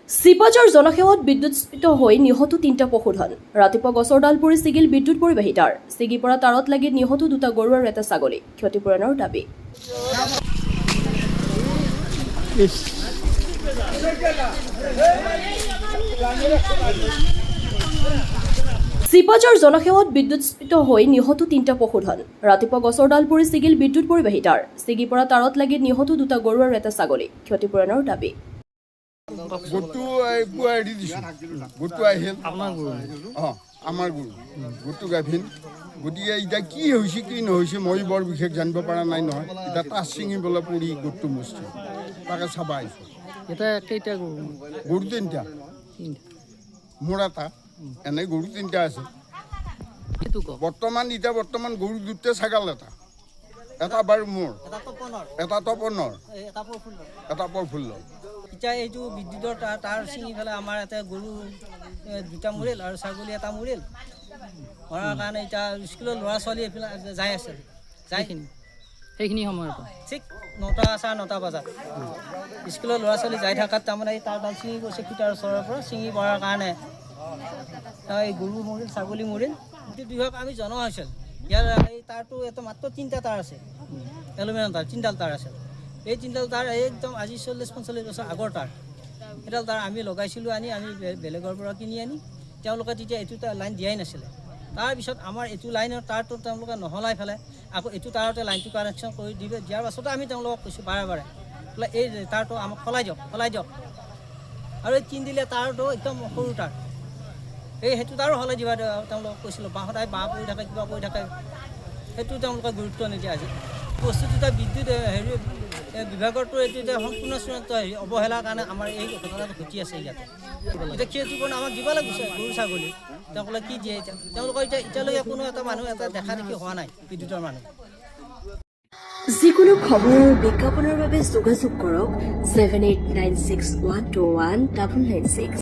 চিপাঝাৰ জনসেৱত বিদ্যুৎস্ফীত হৈ নিহত 3টা পশুধন। ৰাতিপুৱা গছৰ ডাল পৰি ছিগিল বিদ্যুৎ পৰিবাহী তাঁৰ। ছিগি পৰা তাঁৰত লাগি নিহত 2টা গৰু আৰু এটা ছাগলী। ক্ষতিপূৰণৰ দাবী। চিপাঝাৰ জনসেৱত বিদ্যুৎস্ফীত হৈ নিহত 3টা পশুধন। ৰাতিপুৱা গছৰ ডাল পৰি ছিগিল বিদ্যুৎ পৰিবাহী তাঁৰ। ছিগি পৰা তাঁৰত লাগি নিহত 2টা গৰু আৰু এটা ছাগলী। ক্ষতিপূৰণৰ দাবী। গোটটো পুৱাই দি দিছোঁ। গোটটো আহিল আমাৰ গৰু গোটটো গাভিন। গতিকে এতিয়া কি হৈছে কি নহৈছে মই বৰ বিশেষ জানিব পৰা নাই নহয়। এতিয়া তাঁৰ ছিঙিবলৈ পৰি গোটটো মৰিছে, তাকে চাব আহিছোঁ। এটা কেইটা গৰু? গৰু 3টা, মোৰ এটা, এনেই গৰু 3টা আছে। বৰ্তমান গৰু 2টা, ছাগাল এটা বাৰু মোৰ, এটা তপনৰ, এটা প্ৰফুল্ল। এতিয়া এইটো বিদ্যুতৰ তাঁৰ ছিঙি পেলাই আমাৰ ইয়াতে গৰু 2টা মৰিল আৰু ছাগলী এটা মৰিল। মৰাৰ কাৰণে এতিয়া স্কুলৰ ল'ৰা ছোৱালী এইফালে যাই আছে, সেইখিনি সময়ৰ পৰা ঠিক 9:30 বজাত স্কুলৰ ল'ৰা ছোৱালী যাই থকাত তাৰমানে এই তাঁৰডাল ছিঙি গৈছে খুটাৰ ওচৰৰ পৰা। ছিঙি পৰাৰ কাৰণে এই গৰু মৰিল, ছাগলী মৰিল। বিদ্যুৎ বিভাগ আমি জনোৱা হৈছিল। ইয়াৰ এই তাঁৰটো এটা মাত্ৰ 3টা তাঁৰ আছে, এলুমিনিয়াম তাঁৰ 3ডাল তাঁৰ আছে। এই 3ডাল তাঁৰ একদম আজি 40-45 বছৰ আগৰ তাঁৰ। সেইডাল তাঁৰ আমি লগাইছিলোঁ, আমি বেলেগৰ পৰা কিনি আনি। তেওঁলোকে তেতিয়া এইটো লাইন দিয়াই নাছিলে। তাৰপিছত আমাৰ এইটো লাইনৰ তাঁৰটো তেওঁলোকে নহলাই পেলাই আকৌ এইটো তাঁৰতে লাইনটো কানেকশ্যন কৰি দিয়াৰ পাছতো আমি তেওঁলোকক কৈছোঁ বাৰে বাৰে বোলে এই তাঁৰটো আমাক সলাই দিয়ক। আৰু এই 3 তাঁৰটো একদম সৰু তাঁৰ, সেইটো তাঁৰো সলাই দিবা তেওঁলোকক কৈছিলোঁ। সদায় বাঁহ পৰি থাকে, কিবা পৰি থাকে, সেইটো তেওঁলোকে গুৰুত্ব নিদিয়ে। আজি বস্তুটো এতিয়া বিদ্যুৎ বিভাগৰটো এইটো এতিয়া সম্পূৰ্ণ চূড়ান্ত অৱহেলাৰ কাৰণে আমাৰ এই ঘটনাটো ঘটি আছে ইয়াতে। এতিয়া ক্ষতিপূৰণ আমাক দিব লাগিছে গৰু ছাগলী। তেওঁলোকে কি দিয়ে এতিয়া? তেওঁলোকৰ এতিয়ালৈকে কোনো এটা মানুহ এটা দেখা দেখি হোৱা নাই বিদ্যুতৰ মানুহ। যিকোনো খবৰ আৰু বিজ্ঞাপনৰ বাবে যোগাযোগ কৰক 7896121996।